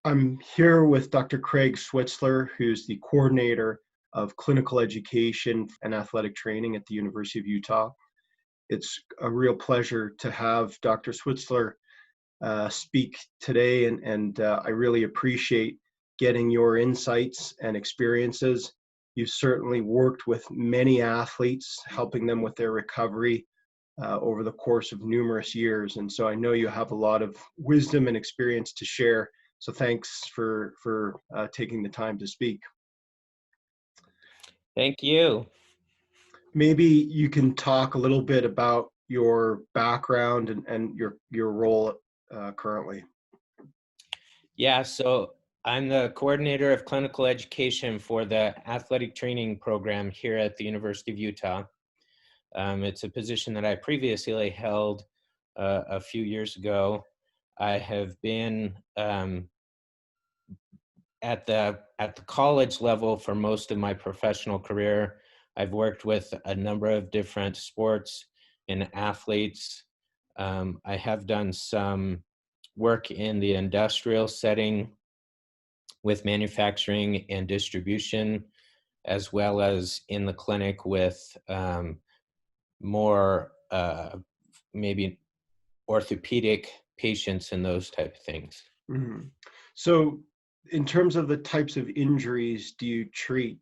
I'm here with Dr. Craig Switzler, who's the coordinator of clinical education and athletic training at the University of Utah. It's a real pleasure to have Dr. Switzler speak today, and I really appreciate getting your insights and experiences. You've certainly worked with many athletes, helping them with their recovery over the course of numerous years. And so I know you have a lot of wisdom and experience to share. So thanks for taking the time to speak. Thank you. Maybe you can talk a little bit about your background and your role currently. Yeah, so I'm the coordinator of clinical education for the athletic training program here at the University of Utah. It's a position that I previously held a few years ago. I have been at the college level for most of my professional career. I've worked with a number of different sports and athletes. I have done some work in the industrial setting with manufacturing and distribution, as well as in the clinic with more maybe orthopedic patients and those type of things. Mm-hmm. So, in terms of the types of injuries do you treat,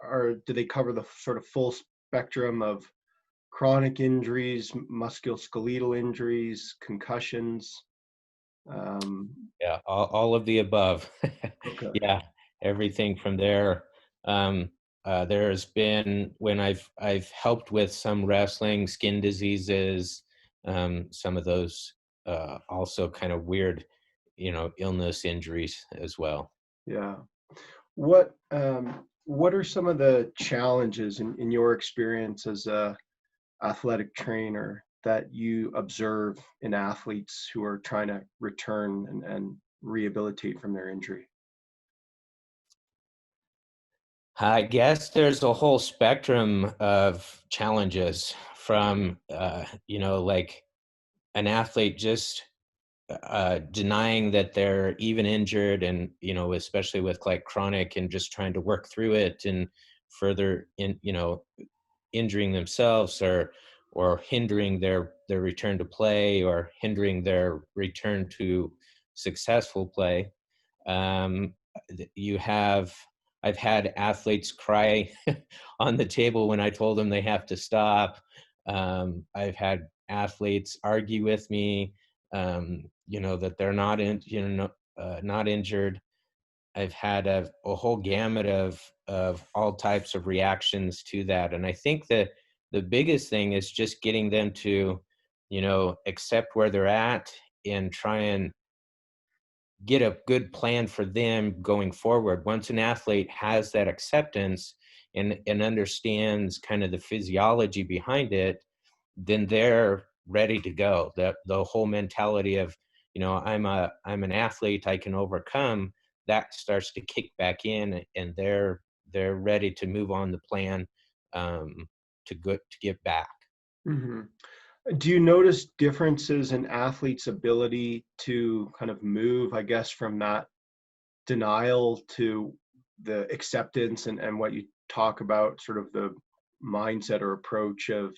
do they cover the sort of full spectrum of chronic injuries, musculoskeletal injuries, concussions? Um, Yeah, all of the above. okay. Yeah, everything from there. There's been when I've helped with some wrestling, skin diseases, some of those also kind of weird, illness injuries as well. Yeah. What are some of the challenges in your experience as a athletic trainer that you observe in athletes who are trying to return and rehabilitate from their injury? I guess there's a whole spectrum of challenges from, like an athlete just denying that they're even injured, and especially with like chronic, and just trying to work through it and further injuring themselves, or hindering their return to play, or hindering their return to successful play. um, you have I've had athletes cry on the table when I told them they have to stop. I've had athletes argue with me, that they're not injured. I've had a whole gamut of all types of reactions to that. And I think that the biggest thing is just getting them to, accept where they're at and try and get a good plan for them going forward. Once an athlete has that acceptance and understands kind of the physiology behind it, then they're ready to go. The whole mentality of, I'm an athlete, I can overcome, that starts to kick back in, and they're ready to move on the plan, to get back. Mhm. Do you notice differences in athletes' ability to kind of move, I guess, from that denial to the acceptance and what you talk about, sort of the mindset or approach of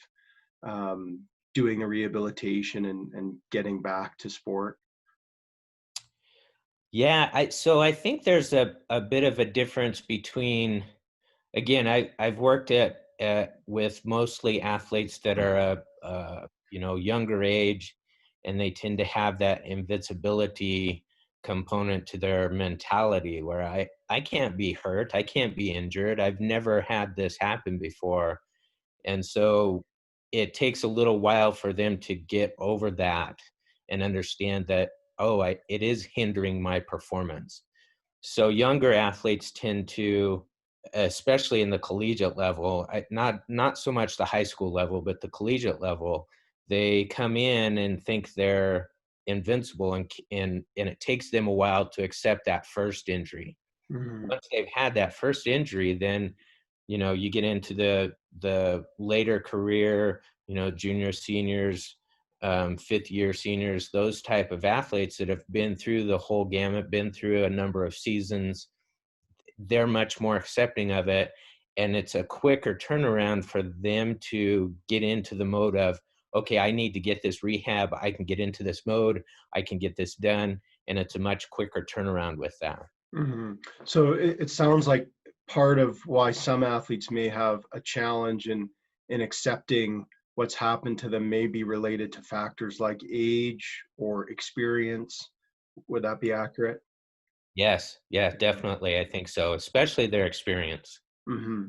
doing the rehabilitation and getting back to sport? Yeah, so I think there's a bit of a difference between, again, I've worked with mostly athletes that are younger age, and they tend to have that invincibility component to their mentality, where I can't be hurt, I can't be injured, I've never had this happen before. And so it takes a little while for them to get over that and understand that, oh, it is hindering my performance. So younger athletes tend to, especially in the collegiate level, not so much the high school level, but the collegiate level, they come in and think they're invincible, and it takes them a while to accept that first injury. Mhm. Once they've had that first injury, then you get into the later career, juniors, seniors, fifth year seniors, those type of athletes that have been through the whole gamut, been through a number of seasons, they're much more accepting of it. And it's a quicker turnaround for them to get into the mode of, okay, I need to get this rehab. I can get into this mode. I can get this done. And it's a much quicker turnaround with that. So it sounds like part of why some athletes may have a challenge in accepting what's happened to them may be related to factors like age or experience. Would that be accurate? Yes. Yeah, definitely. I think so, especially their experience. hmm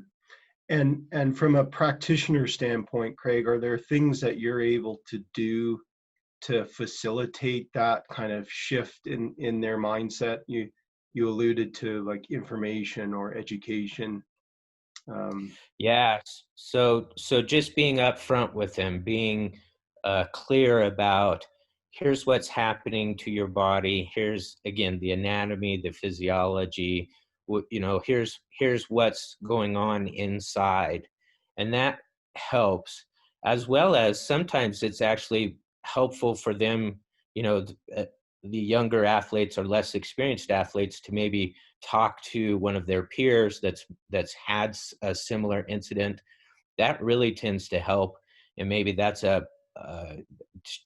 And from a practitioner standpoint, Craig, are there things that you're able to do to facilitate that kind of shift in their mindset? You alluded to like information or education. Um, Yeah. So just being upfront with them, being clear about here's what's happening to your body. Here's again the anatomy, the physiology. Here's what's going on inside, and that helps. As well as sometimes it's actually helpful for them. You know, the younger athletes or less experienced athletes to maybe talk to one of their peers that's had a similar incident. That really tends to help, and maybe that's a uh,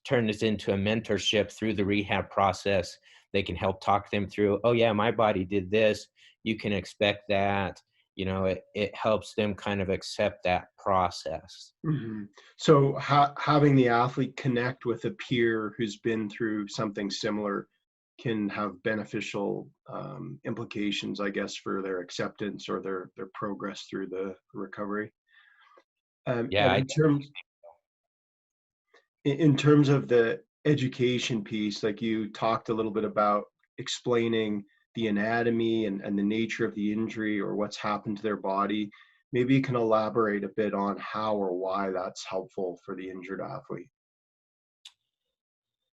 turn this into a mentorship through the rehab process. They can help talk them through, oh yeah, my body did this, you can expect that. It helps them kind of accept that process. mhm. So having the athlete connect with a peer who's been through something similar can have beneficial implications, I guess, for their acceptance or their progress through the recovery. Yeah, And I in terms of the education piece, like you talked a little bit about explaining the anatomy and the nature of the injury or what's happened to their body, maybe you can elaborate a bit on how or why that's helpful for the injured athlete.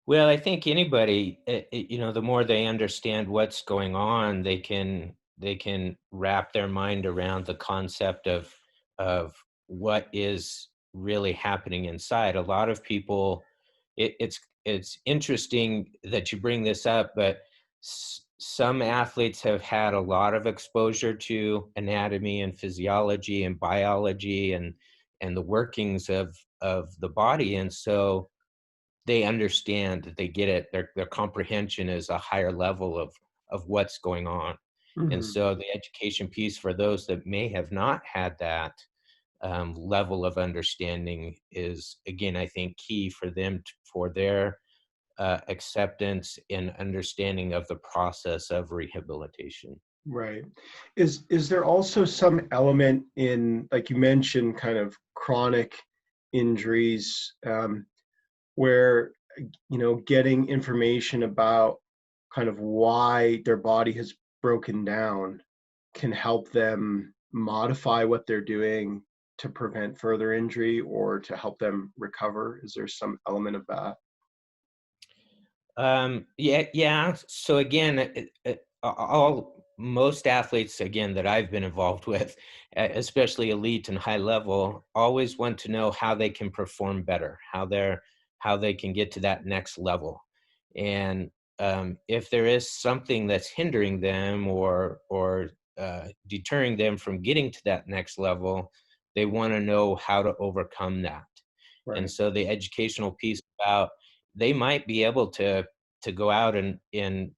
Well, I think anybody, the more they understand what's going on, they can wrap their mind around the concept of what is really happening inside. A lot of people, it's interesting that you bring this up, but some athletes have had a lot of exposure to anatomy and physiology and biology and the workings of the body, and so they understand that they get it. Their comprehension is a higher level of what's going on. And Mhm. so the education piece for those that may have not had that level of understanding is, again, I think key for them for their acceptance and understanding of the process of rehabilitation. Right. Is there also some element in, like you mentioned, kind of chronic injuries, where getting information about kind of why their body has broken down can help them modify what they're doing to prevent further injury or to help them recover? Is there some element of that? Yeah, yeah. So again, all most athletes again that I've been involved with, especially elite and high level, always want to know how they can perform better, how they can get to that next level, and if there is something that's hindering them or deterring them from getting to that next level, they want to know how to overcome that. And Right. so the educational piece about they might be able to go out and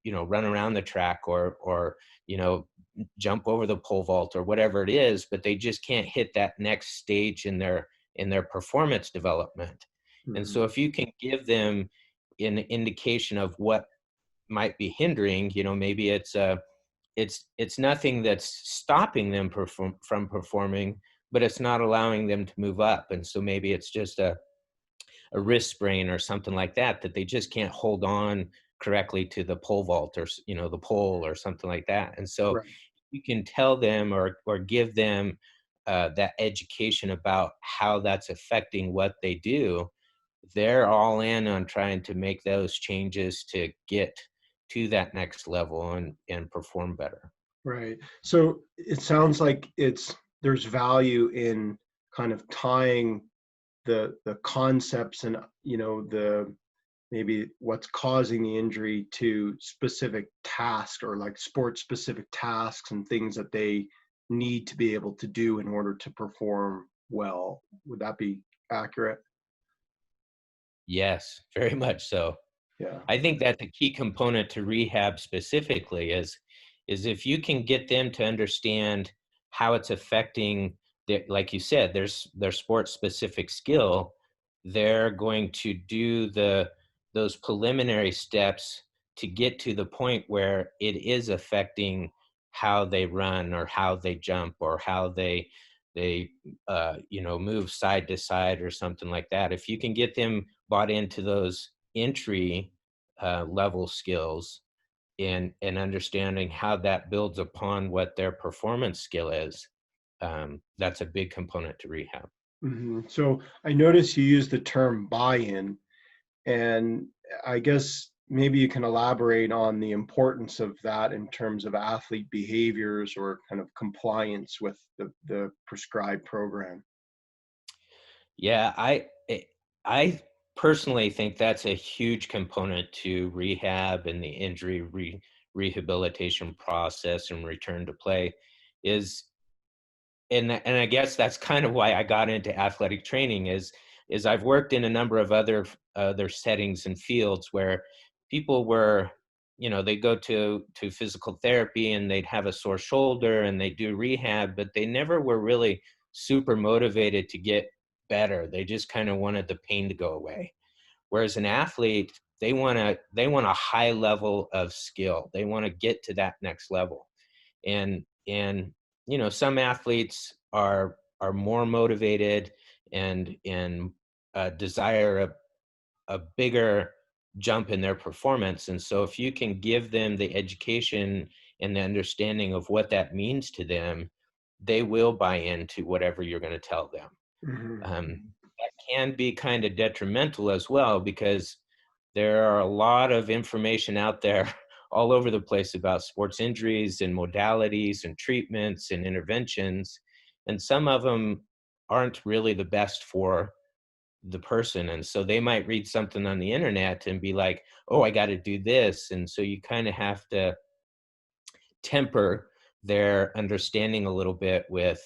run around the track or you know jump over the pole vault or whatever it is, but they just can't hit that next stage in their performance development. And Mhm. so if you can give them an indication of what might be hindering, maybe it's nothing that's stopping them from performing, but it's not allowing them to move up. And so maybe it's just a wrist sprain or something like that, that they just can't hold on correctly to the pole vault or the pole or something like that. And so Right. you can tell them or give them that education about how that's affecting what they do. They're all in on trying to make those changes to get to that next level and perform better. Right. So it sounds like there's value in kind of tying the concepts and the maybe what's causing the injury to specific tasks or like sport specific tasks and things that they need to be able to do in order to perform well. Would that be accurate? Yes, very much so. Yeah. I think that's a key component to rehab specifically is if you can get them to understand how it's affecting like you said, their sport specific skill, they're going to do those preliminary steps to get to the point where it is affecting how they run or how they jump or how they move side to side or something like that. If you can get them bought into those entry level skills and understanding how that builds upon what their performance skill is, that's a big component to rehab. So I notice you use the term buy-in, and I guess maybe you can elaborate on the importance of that in terms of athlete behaviors or kind of compliance with the prescribed program. Yeah, I personally think that's a huge component to rehab and the injury rehabilitation process and return to play is and I guess that's kind of why I got into athletic training is I've worked in a number of other settings and fields where people were, they go to physical therapy and they'd have a sore shoulder and they do rehab, but they never were really super motivated to get better. They just kind of wanted the pain to go away. Whereas an athlete, they want a high level of skill. They want to get to that next level. And some athletes are more motivated and desire a bigger jump in their performance. And so if you can give them the education and the understanding of what that means to them, they will buy into whatever you're going to tell them. Hmm. That can be kind of detrimental as well because there are a lot of information out there all over the place about sports injuries and modalities and treatments and interventions. And some of them aren't really the best for the person. And so they might read something on the internet and be like, oh, I got to do this. And so you kind of have to temper their understanding a little bit with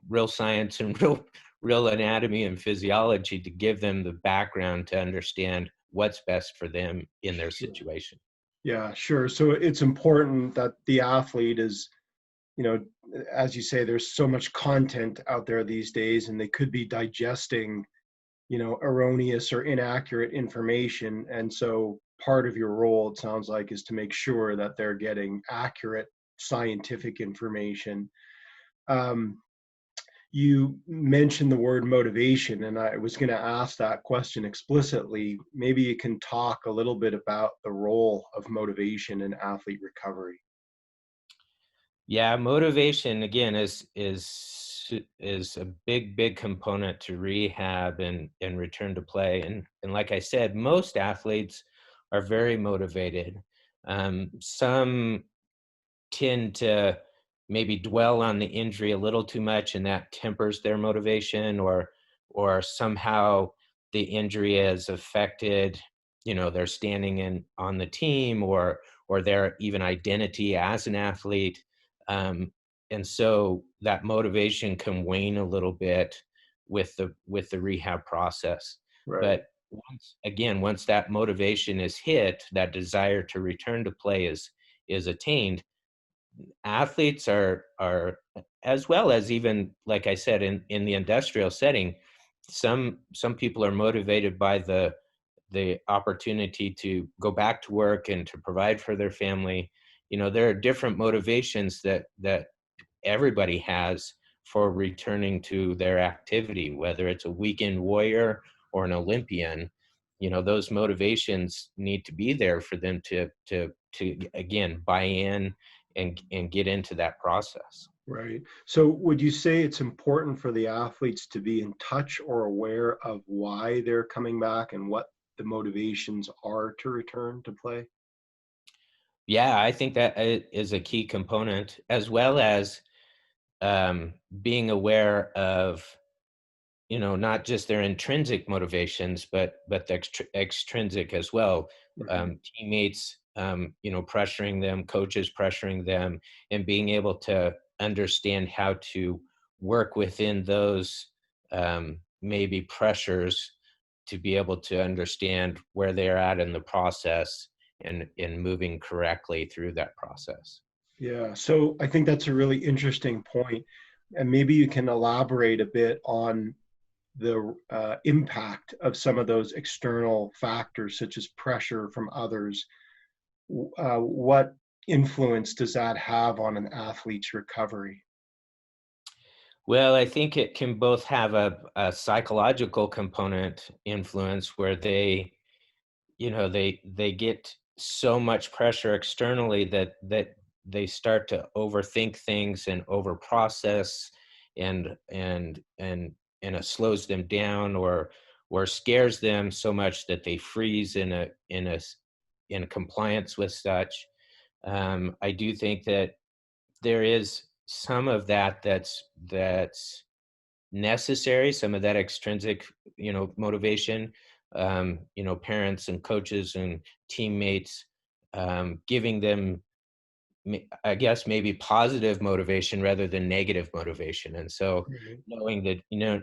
real science and real anatomy and physiology to give them the background to understand what's best for them in their Sure. situation. Yeah, sure. So it's important that the athlete is, you know, as you say, there's so much content out there these days, and they could be digesting, erroneous or inaccurate information. And so part of your role, it sounds like, is to make sure that they're getting accurate scientific information. Um, you mentioned the word motivation, and I was going to ask that question explicitly. Maybe you can talk a little bit about the role of motivation in athlete recovery. Yeah, motivation again is a big component to rehab and return to play. And like I said, most athletes are very motivated. Some tend to maybe dwell on the injury a little too much and that tempers their motivation, or somehow the injury has affected their standing in on the team or their even identity as an athlete. Um, and so that motivation can wane a little bit with the rehab process. Right. But once that motivation is hit, that desire to return to play is attained, athletes are as well as, even like I said, in the industrial setting, some people are motivated by the opportunity to go back to work and to provide for their family. There are different motivations that everybody has for returning to their activity, whether it's a weekend warrior or an Olympian. Those motivations need to be there for them to again buy in and get into that process. Right. So would you say it's important for the athletes to be in touch or aware of why they're coming back and what the motivations are to return to play? Yeah, I think that is a key component, as well as being aware of not just their intrinsic motivations, but the extrinsic as well. Mhm. Teammates, pressuring them, coaches pressuring them, and being able to understand how to work within those maybe pressures to be able to understand where they're at in the process and in moving correctly through that process. Yeah, so I think that's a really interesting point, and maybe you can elaborate a bit on the impact of some of those external factors, such as pressure from others. What influence does that have on an athlete's recovery? Well, I think it can both have a psychological component influence where they get so much pressure externally that they start to overthink things and over process, and it slows them down or scares them so much that they freeze in compliance with such. I do think that there is some of that's necessary, some of that extrinsic, motivation, parents and coaches and teammates, giving them, I guess, maybe positive motivation rather than negative motivation. And so Right.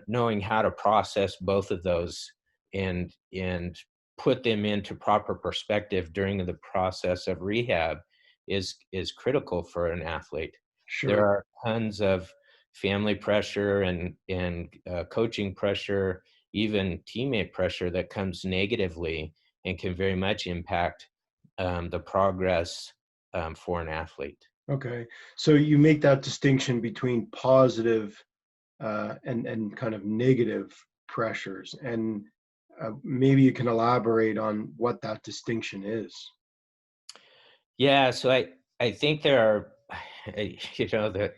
knowing how to process both of those and put them into proper perspective during the process of rehab is critical for an athlete. There Sure. are tons of family pressure and coaching pressure, even teammate pressure that comes negatively and can very much impact the progress for an athlete. Okay. So you make that distinction between positive and kind of negative pressures, and maybe you can elaborate on what that distinction is. Yeah, so I think there are, that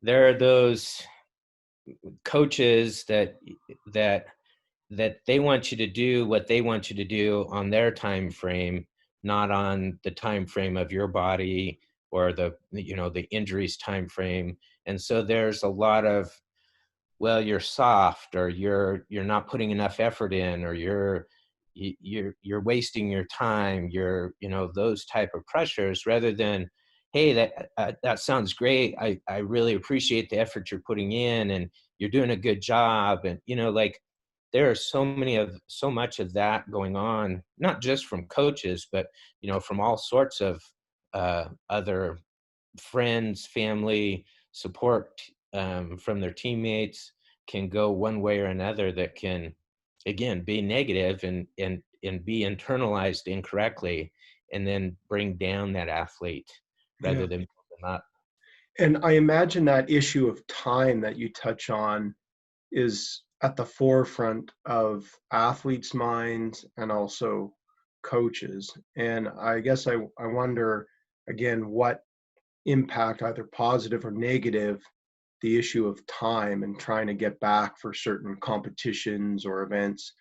there are those coaches that that they want you to do what they want you to do on their time frame, not on the time frame of your body or the injuries time frame. And so there's a lot of, well, you're soft, or you're not putting enough effort in, or you're wasting your time, those type of pressures, rather than, hey, that sounds great, I really appreciate the effort you're putting in, and you're doing a good job. And like, there are so much of that going on, not just from coaches, but from all sorts of other friends, family, support, from their teammates, can go one way or another, that can, again, be negative and be internalized incorrectly, and then bring down that athlete Yeah. rather than build them up. And I imagine that issue of time that you touch on is at the forefront of athletes' minds and also coaches. And I guess I wonder again what impact, either positive or negative, the issue of time and trying to get back for certain competitions or events.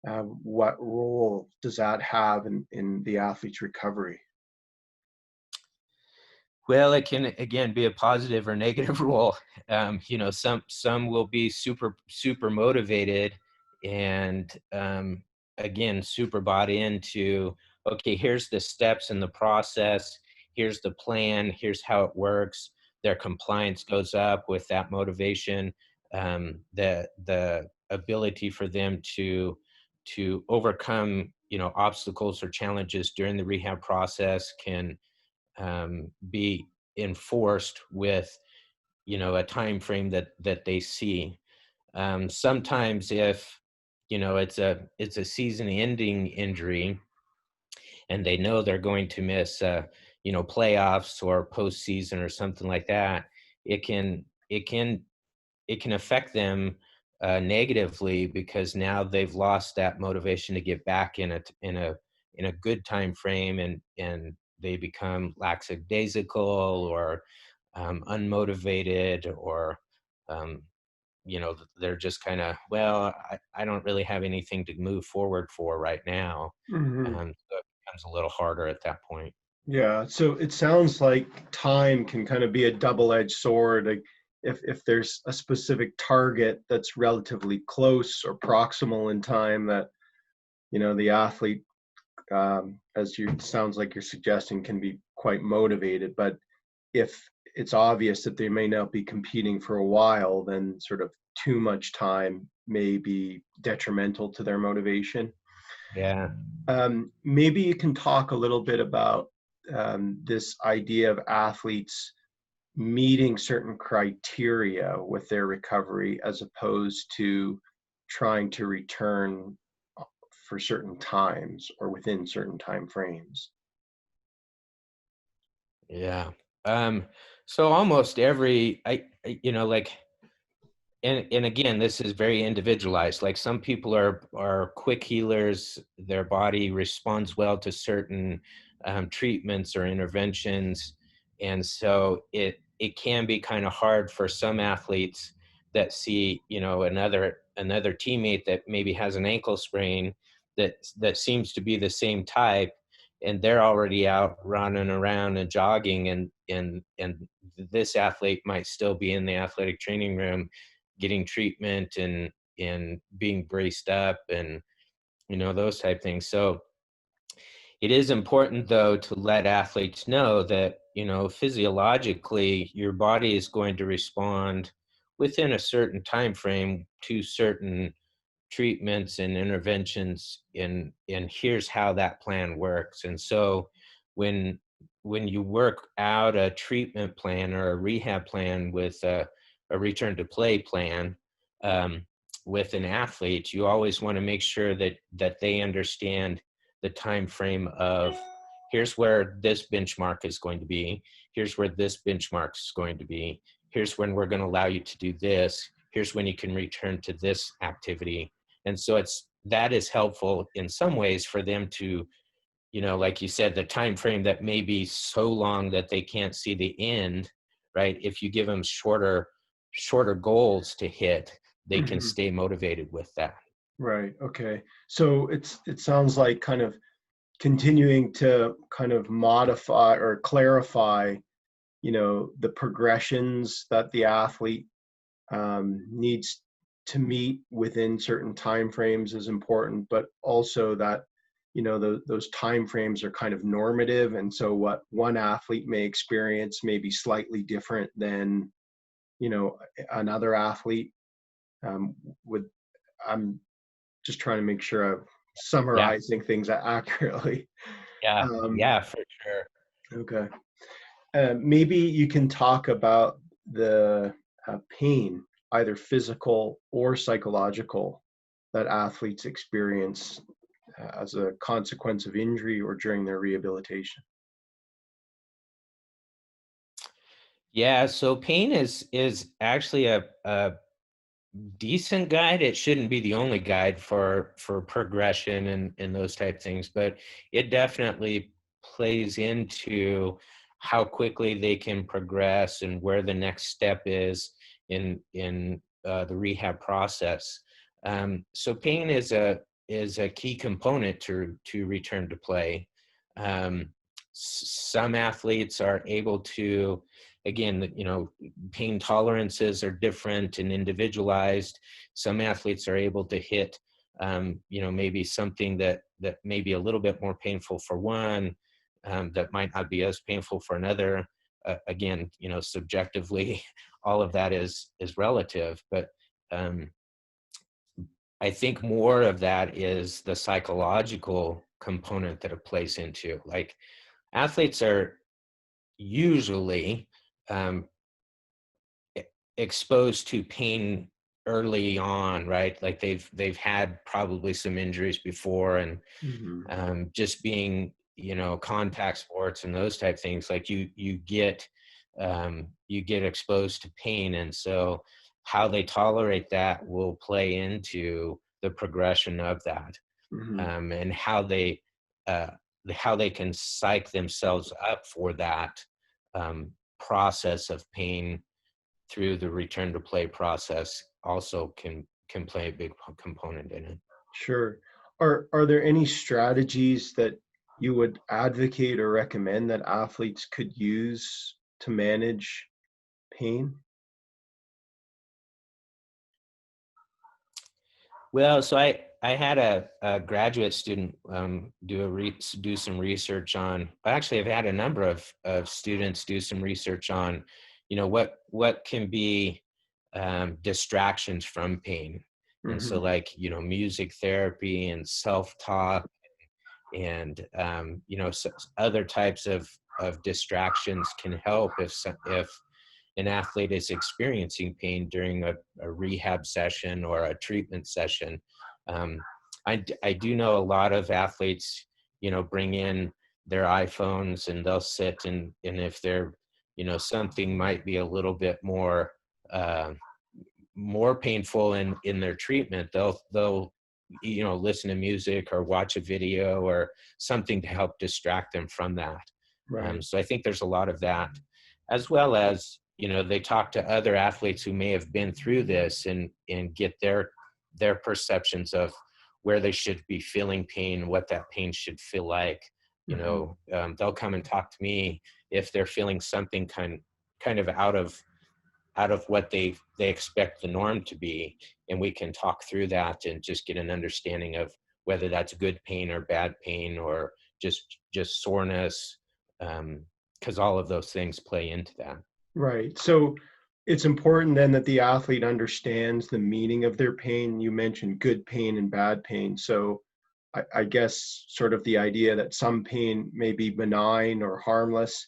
What role does that have in the athlete's recovery? Well, it can, again, be a positive or negative role. Some will be super motivated, and again, super bought into, okay, here's the steps in the process, here's the plan, here's how it works. Their compliance goes up with that motivation. The ability for them to overcome obstacles or challenges during the rehab process can be enforced with a time frame that they see. Sometimes, if it's a season ending injury, and they know they're going to miss playoffs or postseason or something like that, it can affect them negatively, because now they've lost that motivation to get back in a good time frame, and they become lackadaisical, or unmotivated, or um, they're just kind of, well, I don't really have anything to move forward for right now. Hmm. So it becomes a little harder at that point. Yeah, so it sounds like time can kind of be a double-edged sword. Like if there's a specific target that's relatively close or proximal in time that, the athlete, as you sounds like you're suggesting, can be quite motivated. But if it's obvious that they may not be competing for a while, then sort of too much time may be detrimental to their motivation. Yeah. Maybe you can talk a little bit about this idea of athletes meeting certain criteria with their recovery as opposed to trying to return for certain times or within certain time frames. Yeah. So almost every, like, and again, this is very individualized. Like some people are quick healers. Their body responds well to certain treatments or interventions, and so it can be kind of hard for some athletes that see another teammate that maybe has an ankle sprain that seems to be the same type, and they're already out running around and jogging, and this athlete might still be in the athletic training room getting treatment and being braced up and those type things. So it is important though to let athletes know that physiologically your body is going to respond within a certain time frame to certain treatments and interventions, and here's how that plan works. And so when when you work out a treatment plan or a rehab plan with a return to play plan, um, with an athlete, you always want to make sure that they understand the time frame of, here's where this benchmark is going to be, here's where this benchmark is going to be, here's when we're going to allow you to do this, here's when you can return to this activity. And so that is helpful in some ways for them to, like you said, the time frame that may be so long that they can't see the end, right? If you give them shorter goals to hit, they can Mhm. stay motivated with that. Right. Okay. So it sounds like kind of continuing to kind of modify or clarify, the progressions that the athlete needs to meet within certain time frames is important, but also that those time frames are kind of normative, and so what one athlete may experience may be slightly different than another athlete. Would I'm just trying to make sure I'm Yeah, summarizing things accurately. yeah, Um, yeah, for sure. okay. Maybe you can talk about the pain, either physical or psychological, that athletes experience as a consequence of injury or during their rehabilitation. Yeah, so pain is actually a decent guide. It shouldn't be the only guide for progression and those type things, but it definitely plays into how quickly they can progress and where the next step is in the rehab process. So pain is a key component to return to play. Some athletes are able to, again, pain tolerances are different and individualized. Some athletes are able to hit, maybe something that may be a little bit more painful for one, that might not be as painful for another. Again, subjectively, all of that is relative, but um, I think more of that is the psychological component that it plays into. Like athletes are usually um, exposed to pain early on, right? Like they've had probably some injuries before, and Hmm. just being contact sports and those type things, like you get exposed to pain, and so how they tolerate that will play into the progression of that, Hmm. and uh, how they can psych themselves up for that process of pain through the return to play process also can play a big component in it. Sure. Are there any strategies that you would advocate or recommend that athletes could use to manage pain? Well, so I had a graduate student do some research on. Actually, I've had a number of students do some research on, what can be distractions from pain, and so Hmm. like music therapy and self talk and other types of distractions can help if an athlete is experiencing pain during a rehab session or a treatment session. um, I do know a lot of athletes bring in their iPhones and they'll sit and if they're something might be a little bit uh, more painful in their treatment, they'll listen to music or watch a video or something to help distract them from that. Right. So I think there's a lot of that, as well as they talk to other athletes who may have been through this and get their perceptions of where they should be feeling pain, what that pain should feel like. Hmm. They'll come and talk to me if they're feeling something kind of out of what they expect the norm to be, and we can talk through that and just get an understanding of whether that's good pain or bad pain or just soreness, because all of those things play into that. Right. So it's important then that the athlete understands the meaning of their pain. You mentioned good pain and bad pain. So I guess sort of the idea that some pain may be benign or harmless,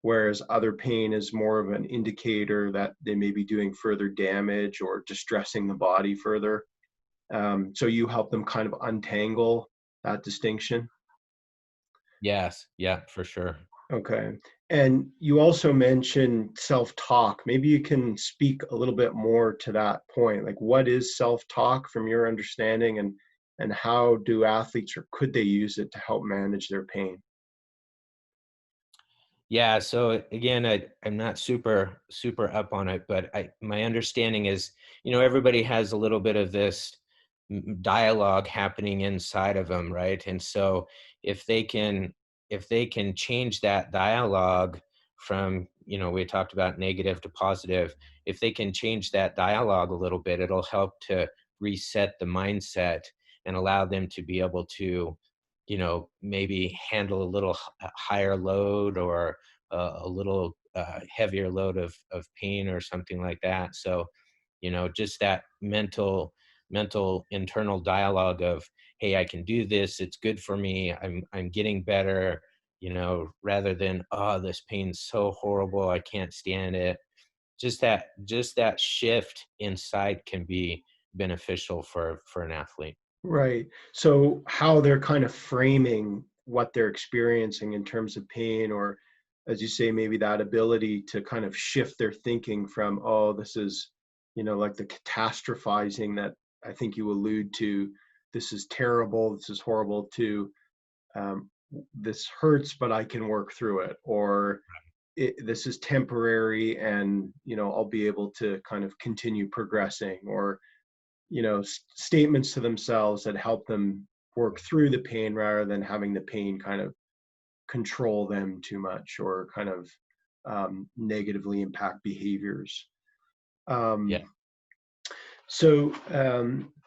whereas other pain is more of an indicator that they may be doing further damage or distressing the body further. So you help them kind of untangle that distinction. Yes, yeah, for sure. Okay. And you also mentioned self-talk. Maybe you can speak a little bit more to that point. Like what is self-talk from your understanding and how do athletes or could they use it to help manage their pain? Yeah, so again, I'm not super up on it, but my understanding is, everybody has a little bit of this dialogue happening inside of them, right? And so if they can if they can change that dialogue from, we talked about negative to positive, if they can change that dialogue a little bit, it'll help to reset the mindset and allow them to be able to maybe handle a little higher load or a little heavier load of pain or something like that. So, just that mental internal dialogue of, hey, I can do this. It's good for me. I'm getting better. Rather than, oh, this pain's so horrible. I can't stand it. Just that shift inside can be beneficial for an athlete. Right. So how they're kind of framing what they're experiencing in terms of pain, or as you say, maybe that ability to kind of shift their thinking from, oh, this is, like the catastrophizing that I think you allude to, this is terrible, this is horrible, to this hurts, but I can work through it, or this is temporary and, I'll be able to kind of continue progressing, or statements to themselves that help them work through the pain rather than having the pain kind of control them too much or kind of negatively impact behaviors. Yeah. Um, so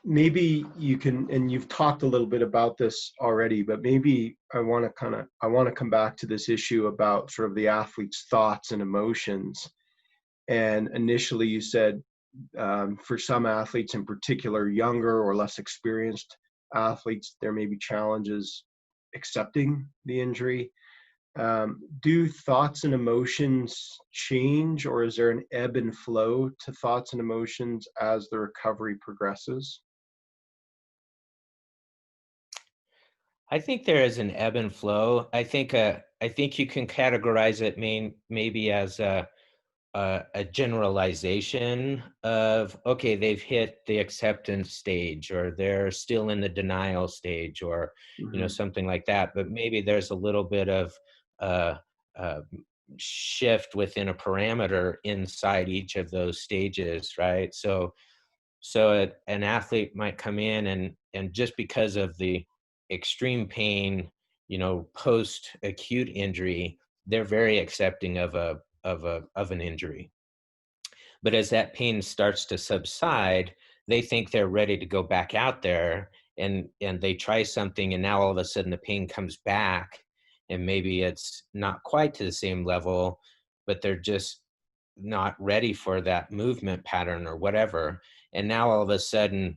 maybe you can, and you've talked a little bit about this already, but maybe I want to come back to this issue about sort of the athlete's thoughts and emotions. And initially, you said for some athletes, in particular, younger or less experienced athletes, there may be challenges accepting the injury. Do thoughts and emotions change, or is there an ebb and flow to thoughts and emotions as the recovery progresses? I think there is an ebb and flow. I think you can categorize it maybe as a generalization of, okay, they've hit the acceptance stage or they're still in the denial stage or Hmm. something like that. But maybe there's a little bit of uh, uh, shift within a parameter inside each of those stages, right? So an athlete might come in and just because of the extreme pain, post acute injury, they're very accepting of an injury. But as that pain starts to subside, they think they're ready to go back out there, and they try something, and now all of a sudden the pain comes back, and maybe it's not quite to the same level, but they're just not ready for that movement pattern or whatever. And now all of a sudden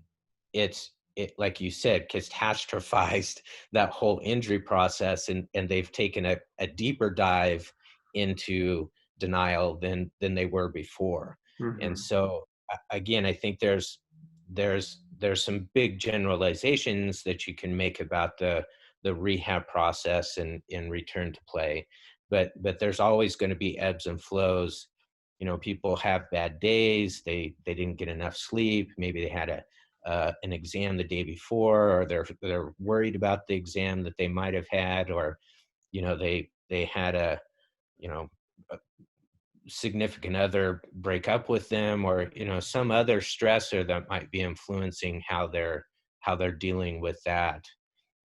it, like you said, catastrophized that whole injury process, and they've taken a deeper dive into denial than they were before. And Hmm. so again, I think there's some big generalizations that you can make about the rehab process and in return to play, but there's always going to be ebbs and flows. People have bad days. They didn't get enough sleep. Maybe they had an exam the day before, or they're worried about the exam that they might have had, or they had you know a significant other break up with them, or some other stressor that might be influencing how they're dealing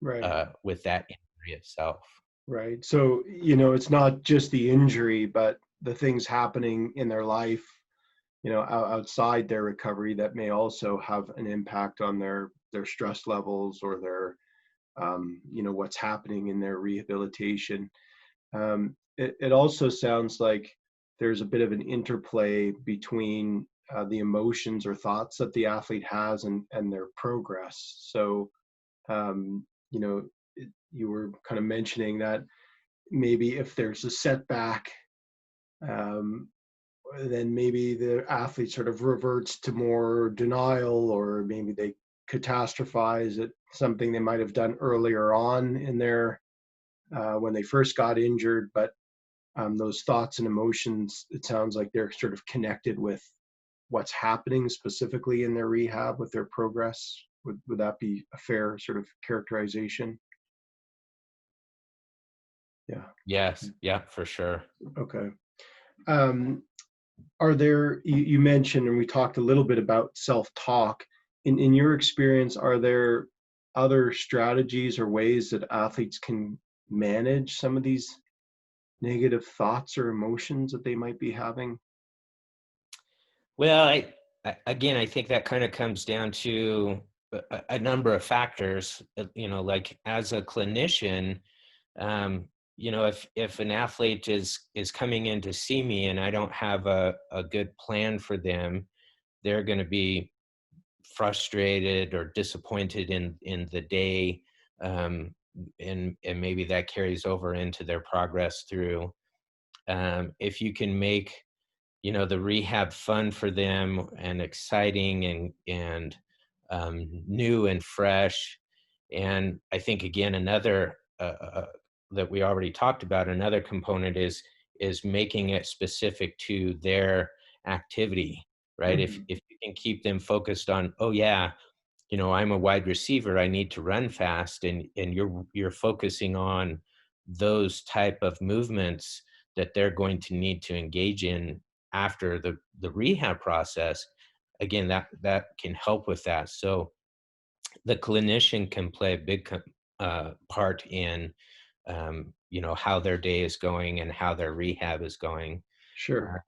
Right. with that injury itself. Right. So, it's not just the injury, but the things happening in their life, outside their recovery that may also have an impact on their stress levels or their, what's happening in their rehabilitation. It also sounds like there's a bit of an interplay between the emotions or thoughts that the athlete has and their progress. So, um, you know, you were kind of mentioning that maybe if there's a setback, um, then maybe the athlete sort of reverts to more denial, or maybe they catastrophize at something they might have done earlier on in their when they first got injured. But those thoughts and emotions, it sounds like they're sort of connected with what's happening specifically in their rehab with their progress. Would that be a fair sort of characterization? Yeah. Yes, yeah, for sure. Okay. Um, are there, you mentioned, and we talked a little bit about self-talk. In your experience, are there other strategies or ways that athletes can manage some of these negative thoughts or emotions that they might be having? Well, again, I think that kind of comes down to a number of factors. Like as a clinician, um, if an athlete is coming in to see me and I don't have a good plan for them, they're going to be frustrated or disappointed in the day, um, and maybe that carries over into their progress through. If you can make the rehab fun for them and exciting and new and fresh. And I think again another that we already talked about, another component is making it specific to their activity, right? if Hmm. if you can keep them focused on, oh yeah, I'm a wide receiver, I need to run fast, and you're focusing on those type of movements that they're going to need to engage in after the rehab process. Again, that can help with that. So the clinician can play a big part in how their day is going and how their rehab is going. uh, Sure.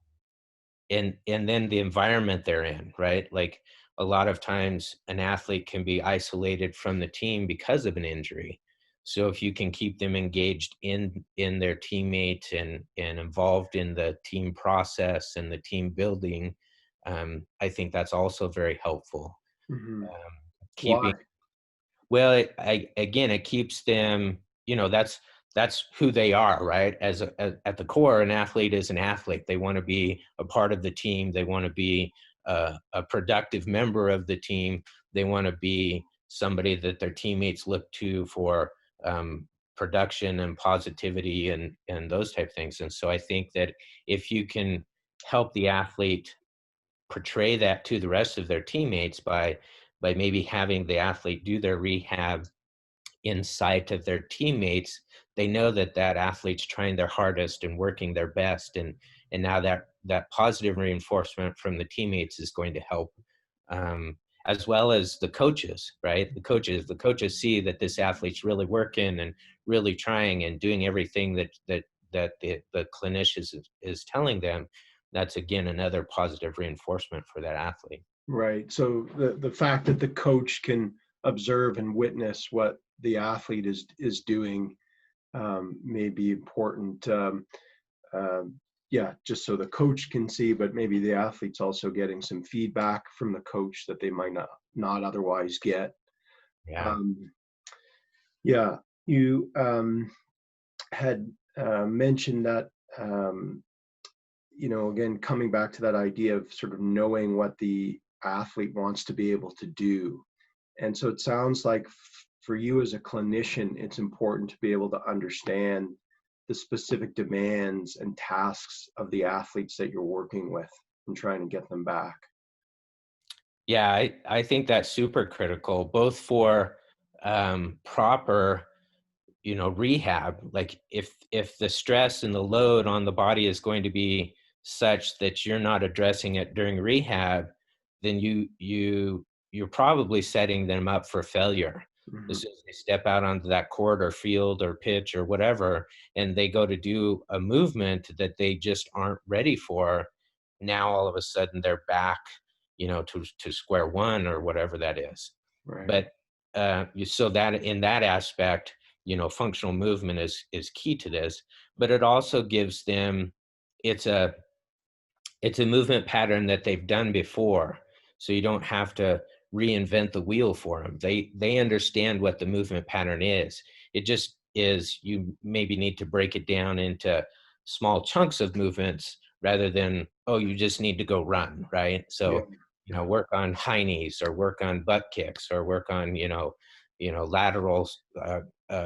and then the environment they're in, right? Like a lot of times an athlete can be isolated from the team because of an injury. So if you can keep them engaged in their teammates and involved in the team process and the team building, I think that's also very helpful. Hmm. Keeping Why? Well, again, it keeps them, that's who they are, right? At the core, an athlete is an athlete. They want to be a part of the team. They want to be a productive member of the team. They want to be somebody that their teammates look to for production and positivity and those type of things. And so I think that if you can help the athlete portray that to the rest of their teammates by maybe having the athlete do their rehab in sight of their teammates, they know that that athlete's trying their hardest and working their best, and now that positive reinforcement from the teammates is going to help, as well as the coaches, right? The coaches see that this athlete's really working and really trying and doing everything that the clinician is telling them. That's again another positive reinforcement for that athlete. Right. So the fact that the coach can observe and witness what the athlete is doing may be important. Yeah, just so the coach can see, but maybe the athlete's also getting some feedback from the coach that they might not otherwise get. Yeah. Um, yeah, you had mentioned that again, coming back to that idea of sort of knowing what the athlete wants to be able to do. And so it sounds like for you as a clinician, it's important to be able to understand the specific demands and tasks of the athletes that you're working with and trying to get them back. Yeah, I think that's super critical, both for proper, rehab. Like if the stress and the load on the body is going to be such that you're not addressing it during rehab, then you're probably setting them up for failure. Hmm. As soon as they step out onto that court or field or pitch or whatever, and they go to do a movement that they just aren't ready for, now all of a sudden they're back, to square one or whatever that is. Right. But so that in that aspect, functional movement is key to this. But it also gives them, it's a it's a movement pattern that they've done before, so you don't have to reinvent the wheel for them. They understand what the movement pattern is. It just is, you maybe need to break it down into small chunks of movements rather than, oh, you just need to go run, right? Yeah. So, work on high knees or work on butt kicks or work on, lateral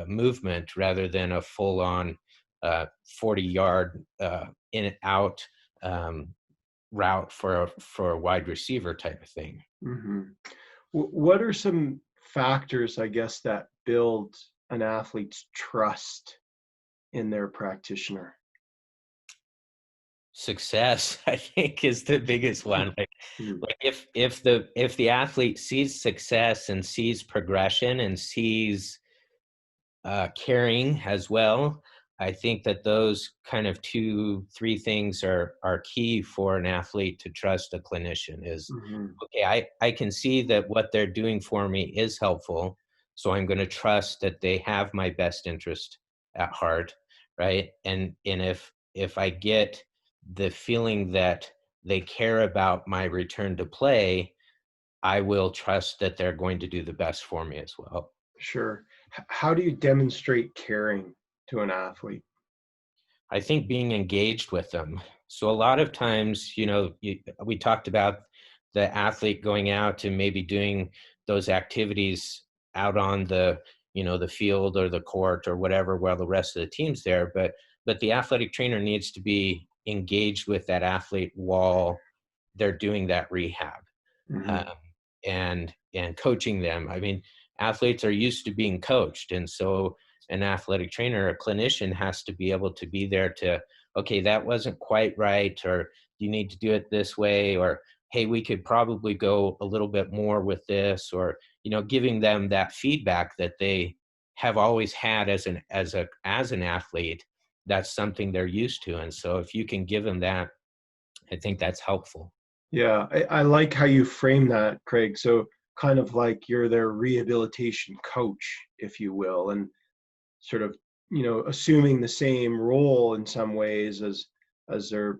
movement rather than a full on 40-yard in and out um, route for a wide receiver type of thing. Hmm. What are some factors, I guess, that build an athlete's trust in their practitioner? Success, I think, is the biggest one. Mhm. Like if the athlete sees success and sees progression and sees caring as well. I think that those kind of two, three things are key for an athlete to trust a clinician is, Mhm. okay, I can see that what they're doing for me is helpful. So I'm going to trust that they have my best interest at heart. Right. And if I get the feeling that they care about my return to play, I will trust that they're going to do the best for me as well. Sure. How do you demonstrate caring to an athlete? I think being engaged with them. So a lot of times, we talked about the athlete going out and maybe doing those activities out on the field or the court or whatever, while the rest of the team's there. But the athletic trainer needs to be engaged with that athlete while they're doing that rehab, um, Mhm. and coaching them. I mean, athletes are used to being coached, and so an athletic trainer, a clinician, has to be able to be there to, okay, that wasn't quite right, or you need to do it this way, or hey, we could probably go a little bit more with this, or giving them that feedback that they have always had as an athlete. That's something they're used to, and so if you can give them that, I think that's helpful. Yeah, I like how you frame that, Craig. So kind of like you're their rehabilitation coach, if you will, and sort of, assuming the same role in some ways as their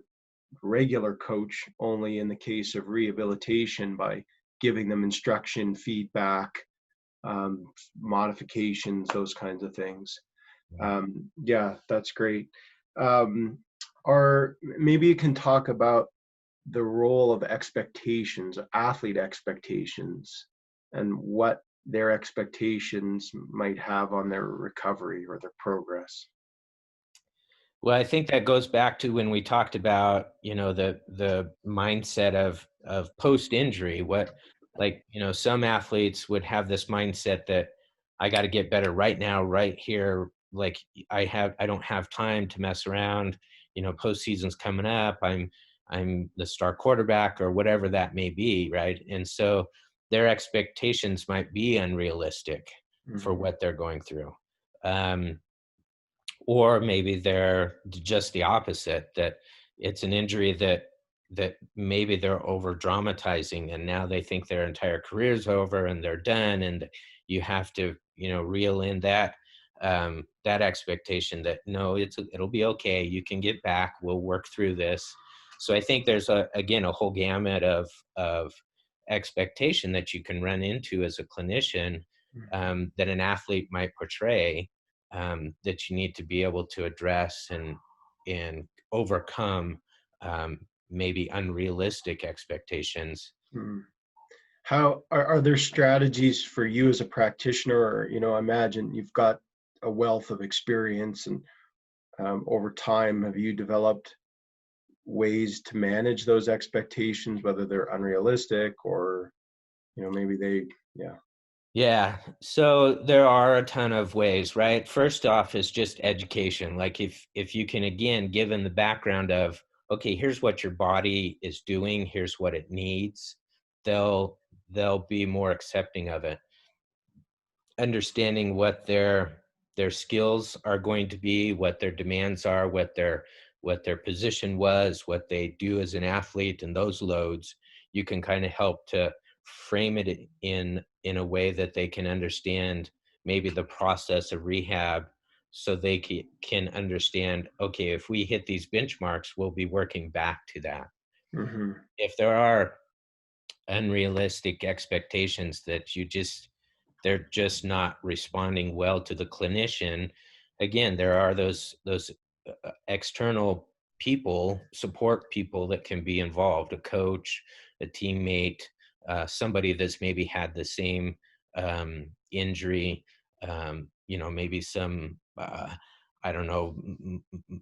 regular coach, only in the case of rehabilitation by giving them instruction, feedback, modifications, those kinds of things. Yeah, that's great. Um, or maybe you can talk about the role of expectations, athlete expectations, and what their expectations might have on their recovery or their progress. Well, I think that goes back to when we talked about, the mindset of post injury. What, like, some athletes would have this mindset that I got to get better right now, right here. Like, I don't have time to mess around. Postseason's coming up. I'm the star quarterback or whatever that may be, right? And so their expectations might be unrealistic for Mhm. what they're going through. Um, or maybe they're just the opposite, that it's an injury that that maybe they're over dramatizing, and now they think their entire career's over and they're done, and you have to, reel in that expectation that no, it'll be okay, you can get back, we'll work through this. So I think there's again a whole gamut of expectation that you can run into as a clinician, that an athlete might portray, that you need to be able to address and overcome, maybe unrealistic expectations. Mhm. How are there strategies for you as a practitioner? Or, I imagine you've got a wealth of experience, and over time, have you developed ways to manage those expectations, whether they're unrealistic or, maybe they, yeah. Yeah, so there are a ton of ways, right? First off is just education. Like if you can, again, given the background of, okay, here's what your body is doing, here's what it needs, they'll they'll be more accepting of it. Understanding what their skills are going to be, what their demands are, what their position was, what they do as an athlete, and those loads, you can kind of help to frame it in a way that they can understand maybe the process of rehab, so they can understand, okay, if we hit these benchmarks, we'll be working back to that. Hmm. If there are unrealistic expectations that they're just not responding well to the clinician, again, there are those external people, support people that can be involved, a coach, a teammate, somebody that's maybe had the same injury, maybe some I don't know,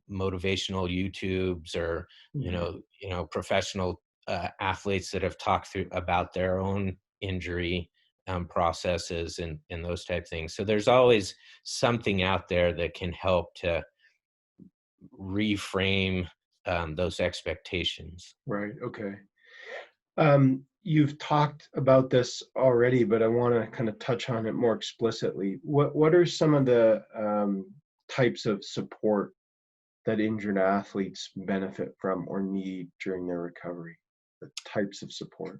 motivational YouTubes, or Hmm. professional athletes that have talked through about their own injury processes and those type things. So there's always something out there that can help to reframe those expectations. Right. Okay. You've talked about this already, but I want to kind of touch on it more explicitly. What are some of the types of support that injured athletes benefit from or need during their recovery? The types of support.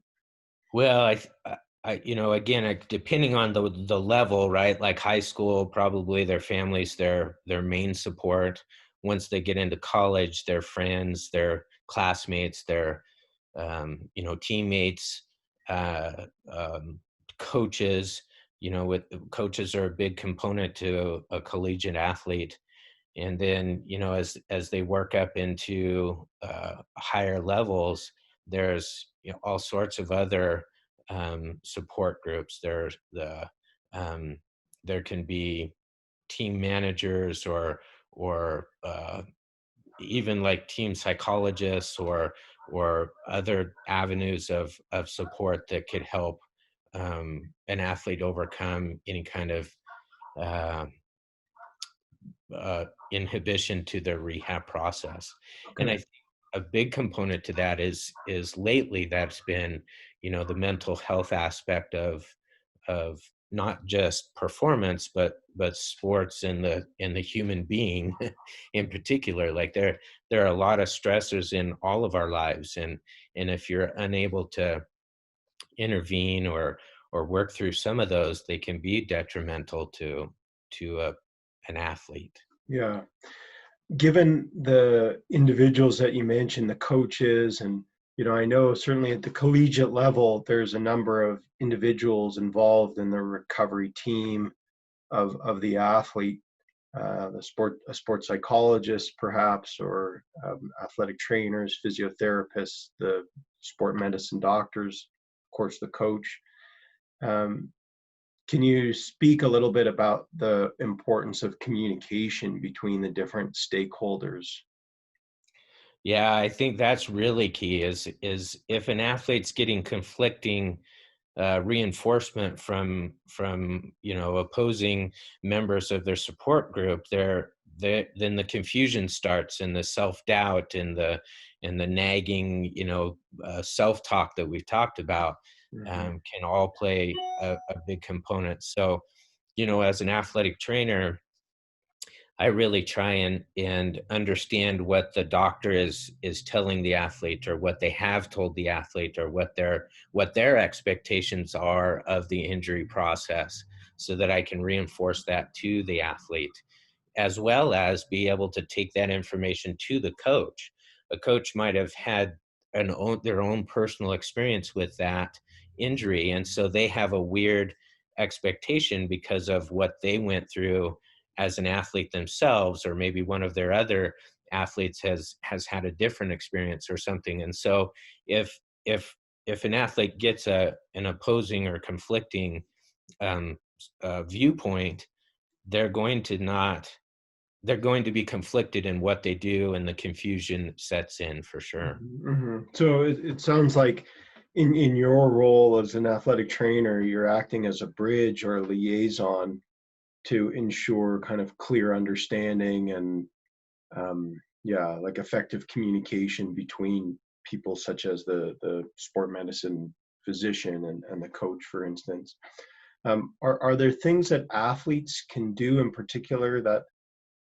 Well, again, depending on the level, right? Like high school, probably their families, their main support. Once they get into college, their friends, their classmates, their teammates, uh, um, coaches. With coaches are a big component to a collegiate athlete. And then, as they work up into higher levels, there's all sorts of other support groups. Um, there can be team managers, or even like team psychologists, or other avenues of support that could help an athlete overcome any kind of uh, inhibition to their rehab process. And I Okay. think a big component to that is lately that's been, the mental health aspect of not just performance, but sports and the human being in particular. Like there are a lot of stressors in all of our lives, and if you're unable to intervene or work through some of those, they can be detrimental to an athlete. Yeah. Given the individuals that you mentioned, the coaches, and I know certainly at the collegiate level, there's a number of individuals involved in the recovery team of the athlete, a sports psychologist, perhaps, or athletic trainers, physiotherapists, the sport medicine doctors, of course, the coach. Um, can you speak a little bit about the importance of communication between the different stakeholders? Yeah, I think that's really key, is if an athlete's getting conflicting reinforcement from opposing members of their support group, then the confusion starts, and the self-doubt and the nagging, self-talk that we've talked about, Mhm. can all play a big component. So, as an athletic trainer, I really try and understand what the doctor is telling the athlete, or what they have told the athlete, or what their expectations are of the injury process, so that I can reinforce that to the athlete, as well as be able to take that information to the coach. A coach might have had their own personal experience with that injury, and so they have a weird expectation because of what they went through as an athlete themselves, or maybe one of their other athletes has had a different experience or something. And so if if if an athlete gets an opposing or conflicting um, viewpoint, they're going to not they're going to be conflicted in what they do, and the confusion sets in for sure. So it sounds like in your role as an athletic trainer, you're acting as a bridge or a liaison to ensure kind of clear understanding and yeah, like effective communication between people such as the sport medicine physician and the coach, for instance. Are there things that athletes can do in particular that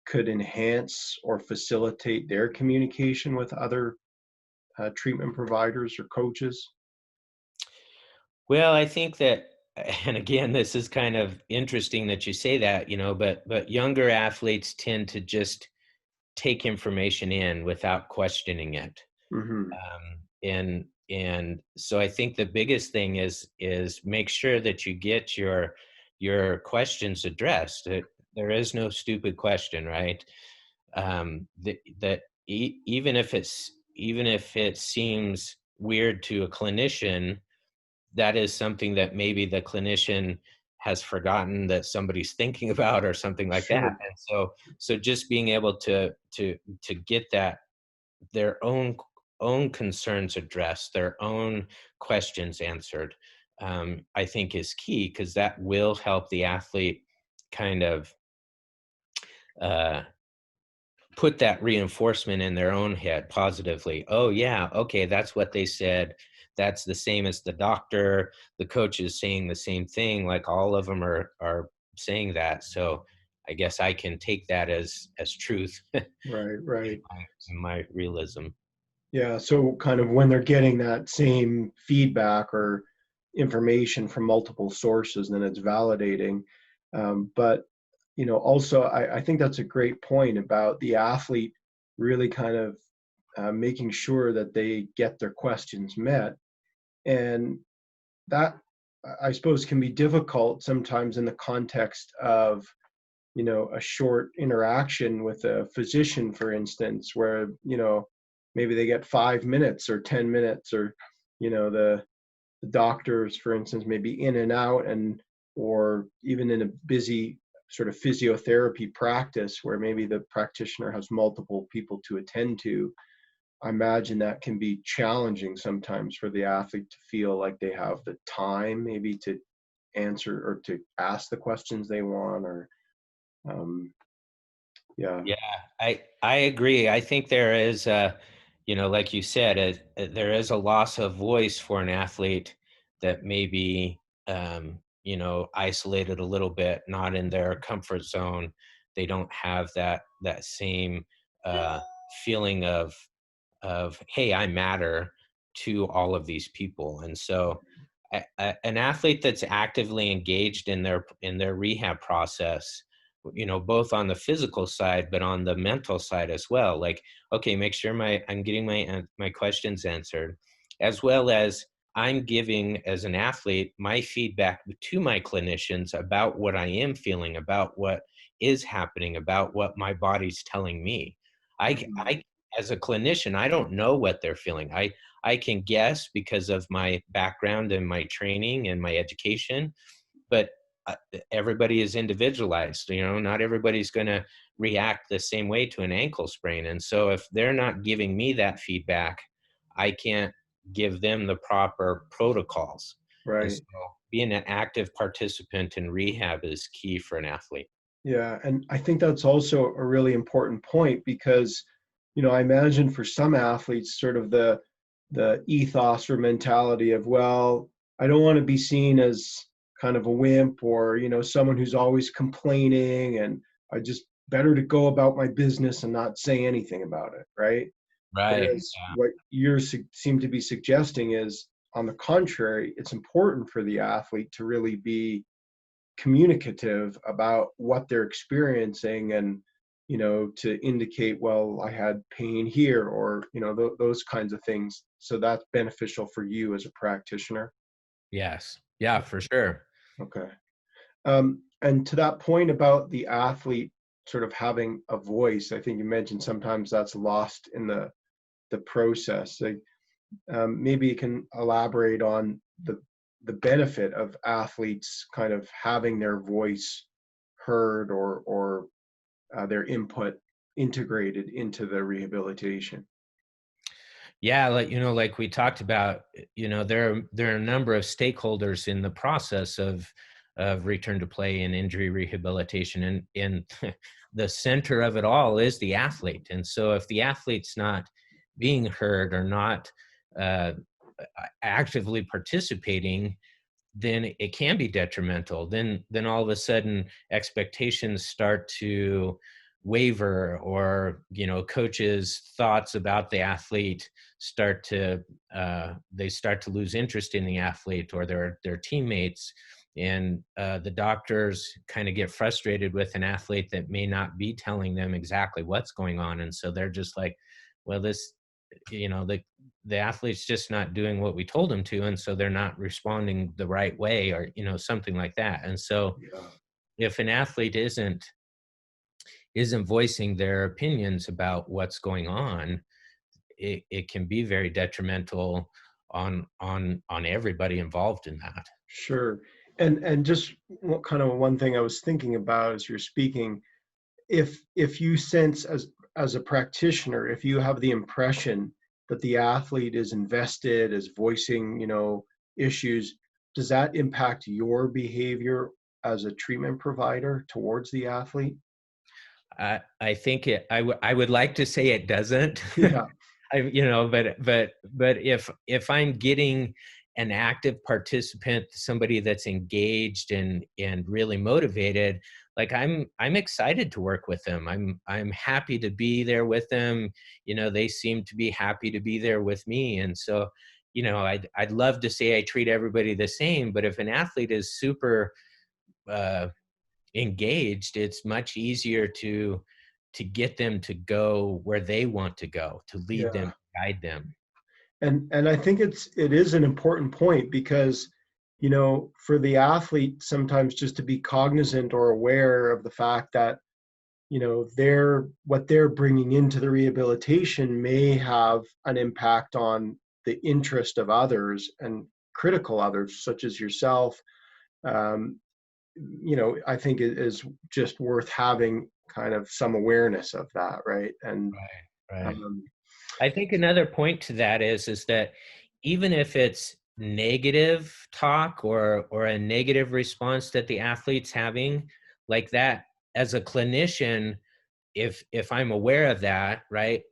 could enhance or facilitate their communication with other treatment providers or coaches? Well, I think that, and again, this is kind of interesting that you say that, but younger athletes tend to just take information in without questioning it. Hmm. And so I think the biggest thing is make sure that you get your questions addressed. There is no stupid question, right? That even if it seems weird to a clinician, that is something that maybe the clinician has forgotten that somebody's thinking about, or something like that. Sure. And so just being able to get that, their own concerns addressed, their own questions answered, I think is key, because that will help the athlete kind of uh, put that reinforcement in their own head positively. Oh yeah, okay, that's what they said. That's the same as the doctor. The coach is saying the same thing. Like, all of them are saying that. So I guess I can take that as truth in Right, right. my realism. Yeah, so kind of when they're getting that same feedback or information from multiple sources, then it's validating. But also I think that's a great point about the athlete really kind of making sure that they get their questions met, and that I suppose can be difficult sometimes in the context of a short interaction with a physician, for instance, where maybe they get 5 minutes or 10 minutes, or the doctors, for instance, may be in and out, and or even in a busy sort of physiotherapy practice where maybe the practitioner has multiple people to attend to. I imagine that can be challenging sometimes for the athlete to feel like they have the time maybe to answer or to ask the questions they want, or um, yeah. Yeah, I agree. I think there is like you said, there is a loss of voice for an athlete that may be, isolated a little bit, not in their comfort zone. They don't have that same uh, feeling of, hey, I matter to all of these people. And so an athlete that's actively engaged in their rehab process, both on the physical side but on the mental side as well, like, okay, make sure I'm getting my questions answered, as well as I'm giving, as an athlete, my feedback to my clinicians about what I am feeling, about what is happening, about what my body's telling me. Mhm. I as a clinician, I don't know what they're feeling. I can guess because of my background and my training and my education, but uh, everybody is individualized. Not everybody's going to react the same way to an ankle sprain. And so if they're not giving me that feedback, I can't give them the proper protocols. And so Right. being an active participant in rehab is key for an athlete. Yeah, and I think that's also a really important point because, I imagine for some athletes, sort of the ethos or mentality of, well, I don't want to be seen as kind of a wimp, or, someone who's always complaining, and I just better to go about my business and not say anything about it, right? Right. Whereas what you seem to be suggesting is, on the contrary, it's important for the athlete to really be communicative about what they're experiencing, and to indicate, well, I had pain here, or those kinds of things. So that's beneficial for you as a practitioner. Yes. Yeah, for sure. Okay. And to that point about the athlete sort of having a voice, I think you mentioned sometimes that's lost in the process. Like, maybe you can elaborate on the benefit of athletes kind of having their voice heard, or their input integrated into the rehabilitation. Yeah, like we talked about, there are a number of stakeholders in the process of return to play and injury rehabilitation, and the center of it all is the athlete. And so if the athlete's not being heard or not uh, actively participating, then it can be detrimental. Then all of a sudden expectations start to waver, or coaches' thoughts about the athlete start to they start to lose interest in the athlete or their teammates. And the doctors kind of get frustrated with an athlete that may not be telling them exactly what's going on, and so they're just like, well, this the athlete's just not doing what we told them to, and so they're not responding the right way, or something like that. And so Yeah, if an athlete isn't voicing their opinions about what's going on, it can be very detrimental on everybody involved in that. sure. And just what kind of one thing I was thinking about as you're speaking, if you sense, as a practitioner, if you have the impression that the athlete is invested, is voicing issues, does that impact your behavior as a treatment provider towards the athlete? I think I would like to say it doesn't. Yeah, But if I'm getting an active participant, somebody that's engaged and really motivated, like I'm excited to work with them. I'm happy to be there with them. They seem to be happy to be there with me. And so, I'd love to say I treat everybody the same, but if an athlete is super uh, engaged, it's much easier to get them to go where they want to go, to lead them, yeah. guide them. And I think it is an important point, because for the athlete sometimes just to be cognizant or aware of the fact that what they're bringing into the rehabilitation may have an impact on the interest of others, and critical others such as yourself. um, I think it is just worth having kind of some awareness of that, right? And Right, right. um, I think another point to that is that even if it's negative talk or a negative response that the athlete's having, like that, as a clinician, if I'm aware of that, right,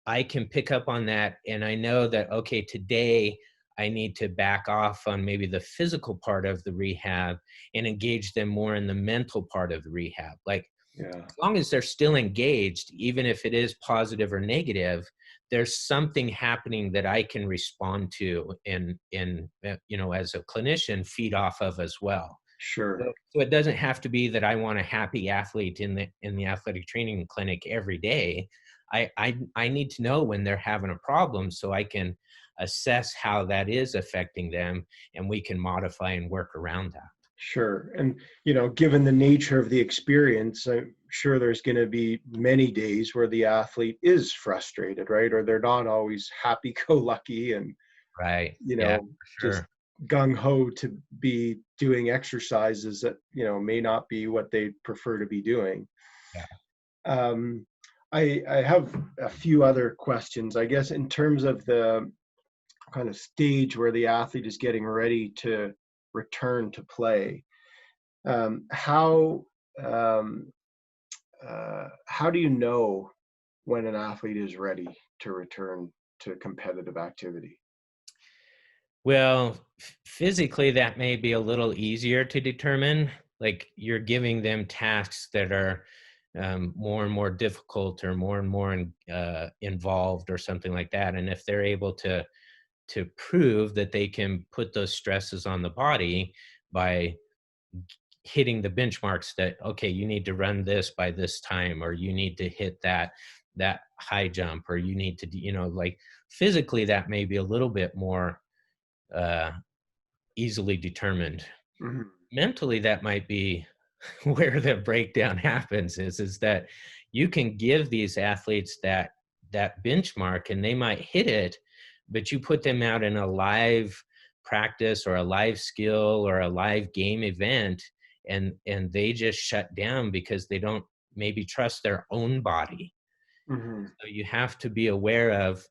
I can pick up on that, and I know that, okay, today I need to back off on maybe the physical part of the rehab and engage them more in the mental part of the rehab. Like, yeah, as long as they're still engaged, even if it is positive or negative, there's something happening that I can respond to and as a clinician, feed off of as well. sure. So it doesn't have to be that I want a happy athlete in the athletic training clinic every day. I need to know when they're having a problem so I can assess how that is affecting them, and we can modify and work around that. Sure. And, given the nature of the experience, I'm sure there's going to be many days where the athlete is frustrated, right? Or they're not always happy go lucky and, Right. Yeah, for just sure. gung ho to be doing exercises that, may not be what they prefer to be doing. Yeah. Um, I have a few other questions, I guess, in terms of the kind of stage where the athlete is getting ready to return to play. How um, how do you know when an athlete is ready to return to competitive activity? Well, physically, that may be a little easier to determine. Like, you're giving them tasks that are more and more difficult or more and more involved or something like that. And if they're able to prove that they can put those stresses on the body by hitting the benchmarks that, okay, you need to run this by this time, or you need to hit that high jump, or you need to, like physically that may be a little bit more uh, easily determined. Mhm. Mentally, that might be where the breakdown happens, is that you can give these athletes that benchmark and they might hit it, but you put them out in a live practice or a live skill or a live game event, and they just shut down because they don't maybe trust their own body. Mhm. So you have to be aware of,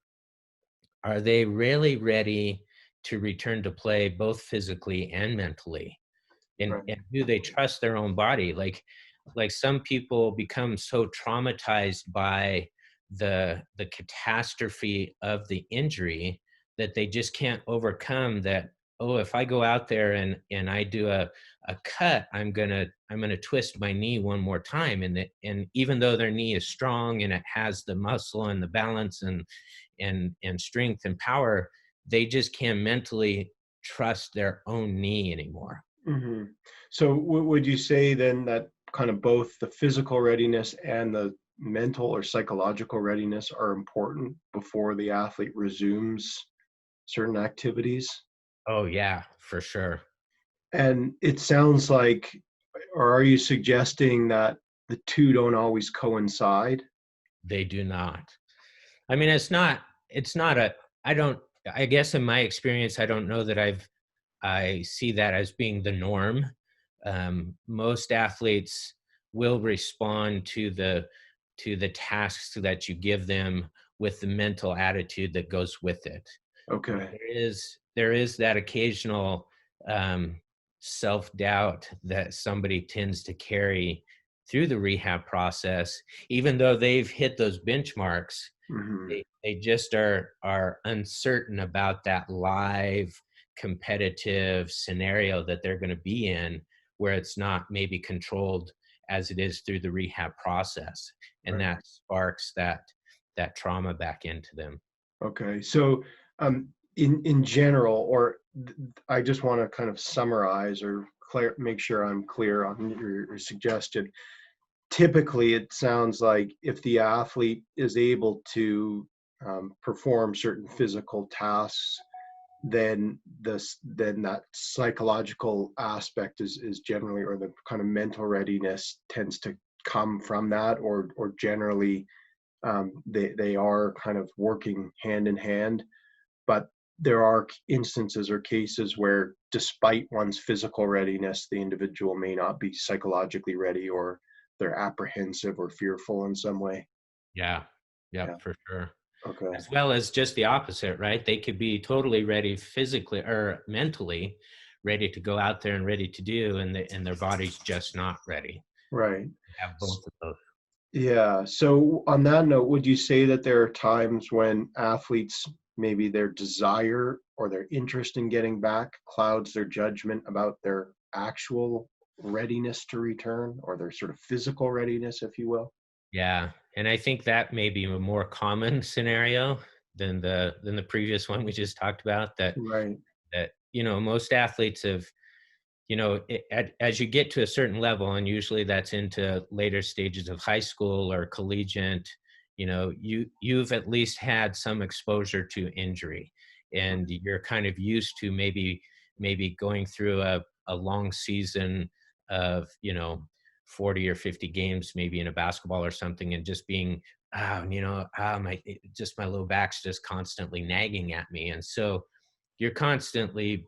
are they really ready to return to play both physically and mentally? Right. And do they trust their own body? Like some people become so traumatized by the catastrophe of the injury that they just can't overcome that. Oh, if I go out there and I do a cut, I'm gonna twist my knee one more time. And even though their knee is strong and it has the muscle and the balance and strength and power, they just can't mentally trust their own knee anymore. Mhm. So would you say then that kind of both the physical readiness and the mental or psychological readiness are important before the athlete resumes certain activities? Oh yeah, for sure. And it sounds like, or are you suggesting that the two don't always coincide? They do not. I mean, it's not a I don't I guess in my experience, I don't know that I see that as being the norm. Most athletes will respond to the tasks that you give them with the mental attitude that goes with it. Okay. There is that occasional um, self-doubt that somebody tends to carry through the rehab process, even though they've hit those benchmarks. Mhm. They just are uncertain about that live competitive scenario that they're going to be in, where it's not maybe controlled as it is through the rehab process, and Right. that sparks that trauma back into them. Okay. So, in general, or I just want to kind of summarize or make sure I'm clear on your suggestion. Typically, it sounds like if the athlete is able to perform certain physical tasks, then that psychological aspect is generally, or the kind of mental readiness tends to come from that, or generally they are kind of working hand in hand. But there are instances or cases where, despite one's physical readiness, the individual may not be psychologically ready, or they're apprehensive or fearful in some way. Yeah. Yeah. Yep, for sure. Okay. As well as just the opposite, right? They could be totally ready physically or mentally ready to go out there and ready to do, and their body's just not ready. Right. Have S- both of those. Yeah. So, on that note, would you say that there are times when athletes, maybe their desire or their interest in getting back clouds their judgment about their actual readiness to return, or their sort of physical readiness, if you will? Yeah, and I think that may be a more common scenario than the previous one we just talked about. Right. That most athletes have, as you get to a certain level, and usually that's into later stages of high school or collegiate, you've at least had some exposure to injury, and you're kind of used to maybe going through a long season of 40 or 50 games maybe in a basketball or something, and just being just my low back's just constantly nagging at me, and so you're constantly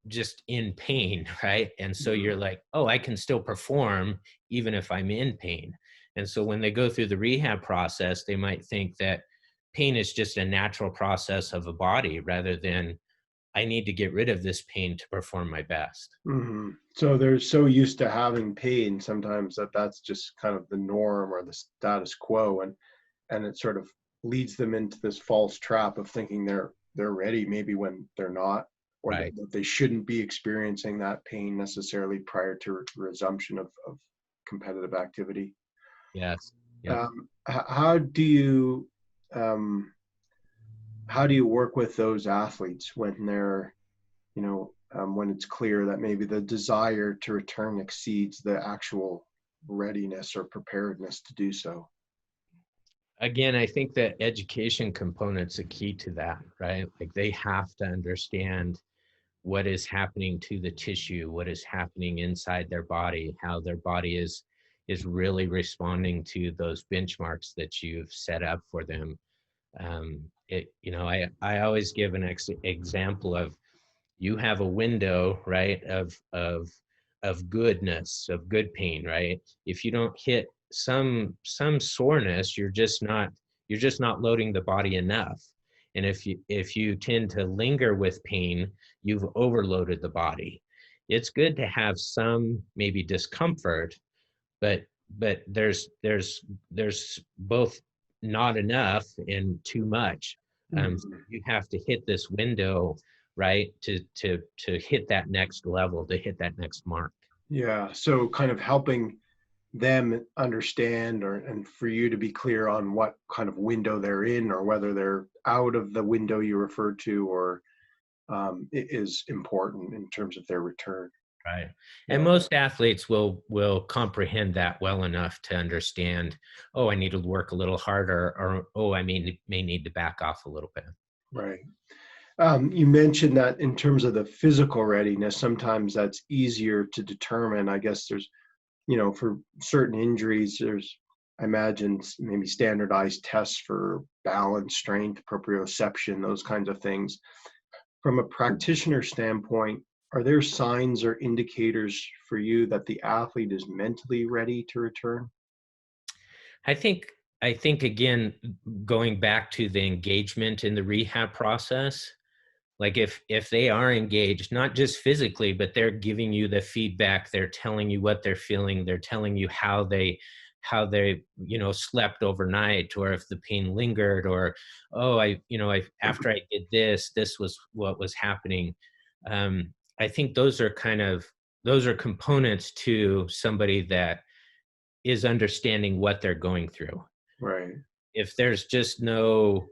just in pain, right? And so Mhm. you're like, oh, I can still perform even if I'm in pain. And so when they go through the rehab process, they might think that pain is just a natural process of a body, rather than I need to get rid of this pain to perform my best. So they're so used to having pain sometimes that that's just kind of the norm or the status quo, and it sort of leads them into this false trap of thinking they're ready, maybe when they're not, or Right. that they shouldn't be experiencing that pain necessarily prior to resumption of competitive activity. Yes. Yep. How um, do you work with those athletes when they're, when it's clear that maybe the desire to return exceeds the actual readiness or preparedness to do so? Again, I think that education component's a key to that, right? Like they have to understand what is happening to the tissue, what is happening inside their body, how their body is really responding to those benchmarks that you've set up for them. I always give an example of, you have a window, right, of goodness, of good pain, right? If you don't hit some soreness, you're just not loading the body enough. And if you tend to linger with pain, you've overloaded the body. It's good to have some maybe discomfort, but there's both not enough and too much. So Mhm. you have to hit this window, right, to hit that next level, to hit that next mark. Yeah. So kind of helping them understand, and for you to be clear on what kind of window they're in, or whether they're out of the window you referred to, or it is important in terms of their return. Right. And Yeah. most athletes will comprehend that well enough to understand, oh, I need to work a little harder, or oh, I may need to back off a little bit. Right. You mentioned that in terms of the physical readiness, sometimes that's easier to determine. I guess there's, for certain injuries, there's, I imagine, maybe standardized tests for balance, strength, proprioception, those kinds of things. From a practitioner standpoint, are there signs or indicators for you that the athlete is mentally ready to return? I think I think again, going back to the engagement in the rehab process, like if they are engaged, not just physically, but they're giving you the feedback, they're telling you what they're feeling, they're telling you how they slept overnight, or if the pain lingered, or oh, I after I did this was what was happening. I think those are components to somebody that is understanding what they're going through. Right. If there's just no,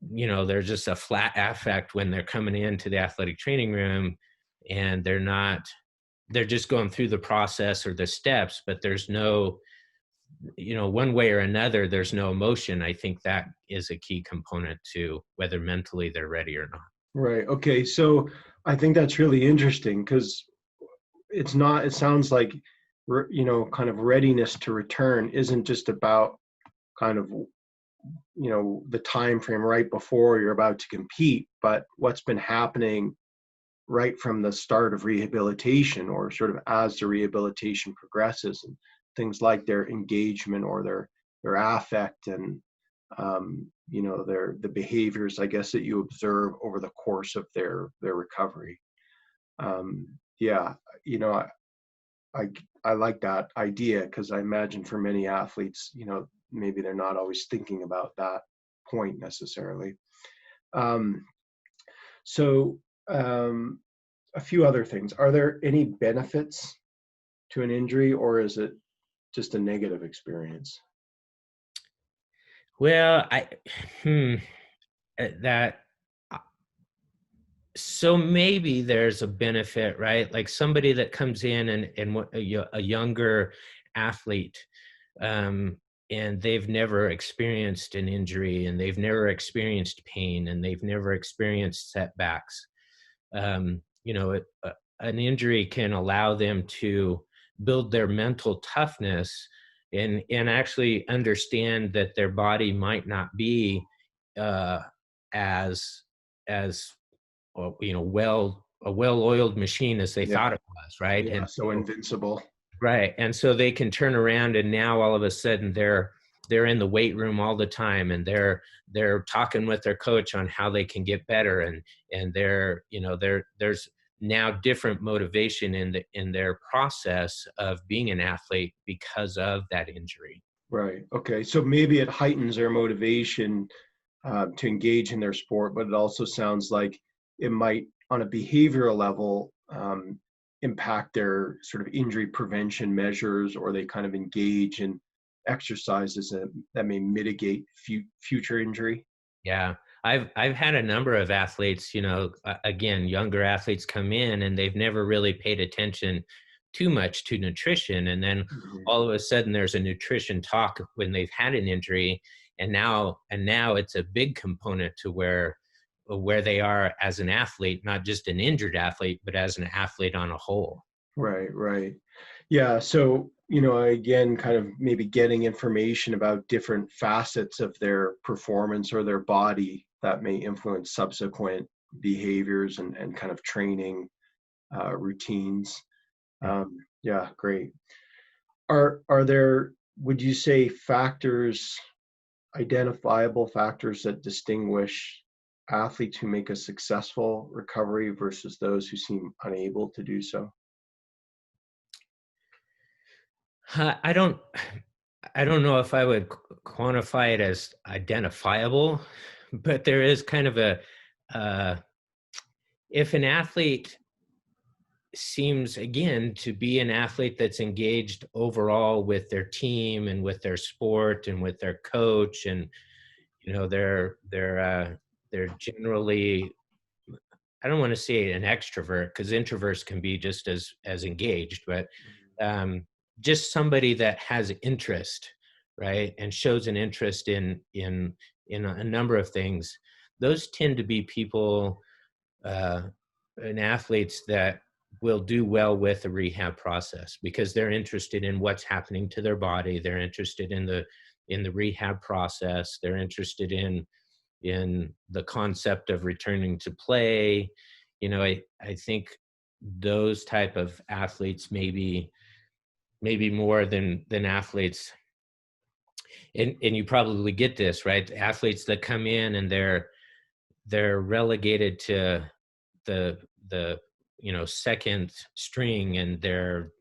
there's just a flat affect when they're coming into the athletic training room, and they're just going through the process or the steps, but there's no, one way or another, there's no emotion. I think that is a key component to whether mentally they're ready or not. Right. Okay. So I think that's really interesting because it sounds like, kind of readiness to return isn't just about kind of, the time frame right before you're about to compete, but what's been happening right from the start of rehabilitation, or sort of as the rehabilitation progresses, and things like their engagement or their affect, and the behaviors, I guess, that you observe over the course of their recovery. um, yeah, you know I, I I like that idea, because I imagine for many athletes, maybe they're not always thinking about that point necessarily. um, so um, a few other things. Are there any benefits to an injury, or is it just a negative experience? Well, hmm, that so maybe there's a benefit, right? Like somebody that comes in and a younger athlete, um, and they've never experienced an injury, and they've never experienced pain, and they've never experienced setbacks. An injury can allow them to build their mental toughness, and actually understand that their body might not be uh, as as a well-oiled machine as they Yeah, thought it was, right? yeah. So invincible. And so they can turn around, and now all of a sudden they're in the weight room all the time, and they're talking with their coach on how they can get better, and there's now different motivation in their process of being an athlete because of that injury. Right. Okay. So maybe it heightens their motivation to engage in their sport, but it also sounds like it might, on a behavioral level, impact their sort of injury prevention measures, or they kind of engage in exercises that may mitigate future injury? Yeah, I've had a number of athletes, again, younger athletes come in and they've never really paid attention too much to nutrition, and then Mhm. all of a sudden there's a nutrition talk when they've had an injury, and now it's a big component to where they are as an athlete, not just an injured athlete, but as an athlete on a whole. Right, right. Yeah, so, again, kind of maybe getting information about different facets of their performance or their body that may influence subsequent behaviors and kind of training routines. Yeah, great. Are there, would you say, identifiable factors that distinguish athletes who make a successful recovery versus those who seem unable to do so? I don't I don't know if I would quantify it as identifiable, but there is kind of uh, if an athlete seems again to be an athlete that's engaged overall with their team and with their sport and with their coach, and they're generally, I don't want to say an extrovert, because introverts can be just as engaged, but um, just somebody that has interest, right, and shows an interest in a number of things. Those tend to be people uh, and athletes that will do well with the rehab process because they're interested in what's happening to their body. They're interested in the rehab process. They're interested in the concept of returning to play. I think those type of athletes maybe more than athletes, and you probably get this, right? Athletes that come in and they're relegated to the the second string, and they're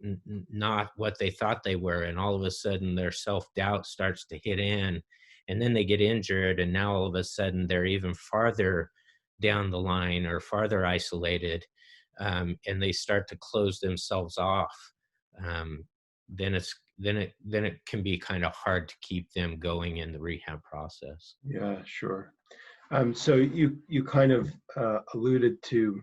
not what they thought they were, and all of a sudden their self-doubt starts to hit in, and then they get injured, and now all of a sudden they're even farther down the line or farther isolated, and they start to close themselves off. um, then it can be kind of hard to keep them going in the rehab process. Yeah, sure. So you kind of alluded to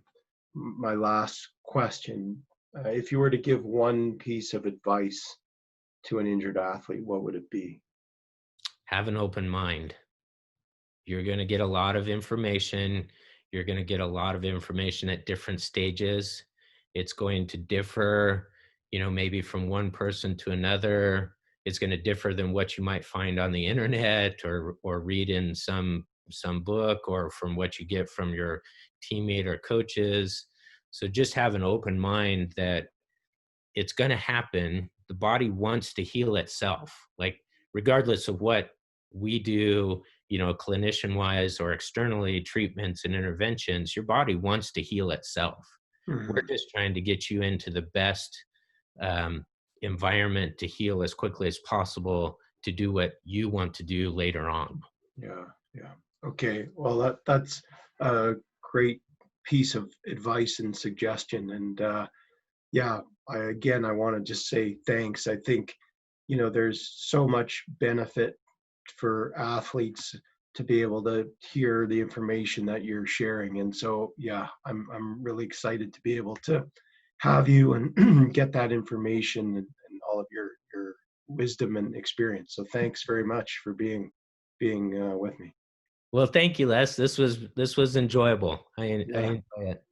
my last question. If you were to give one piece of advice to an injured athlete, what would it be? Have an open mind. You're going to get a lot of information. You're going to get a lot of information at different stages. It's going to differ, maybe from one person to another. It's going to differ than what you might find on the internet or read in some book, or from what you get from your teammate or coaches. So just have an open mind that it's going to happen. The body wants to heal itself. Like, regardless of what we do, clinician wise or externally, treatments and interventions, your body wants to heal itself. We're Mhm. just trying to get you into the best um, environment to heal as quickly as possible, to do what you want to do later on. Yeah, yeah. Okay. Well, that's a great piece of advice and suggestion. And yeah, I want to just say thanks. I think, there's so much benefit for athletes to be able to hear the information that you're sharing. And so, yeah, I'm really excited to be able to have you and get that information and all of your wisdom and experience. So thanks very much for being with me. Well, thank you, Les. This was enjoyable. I Yeah. enjoy it.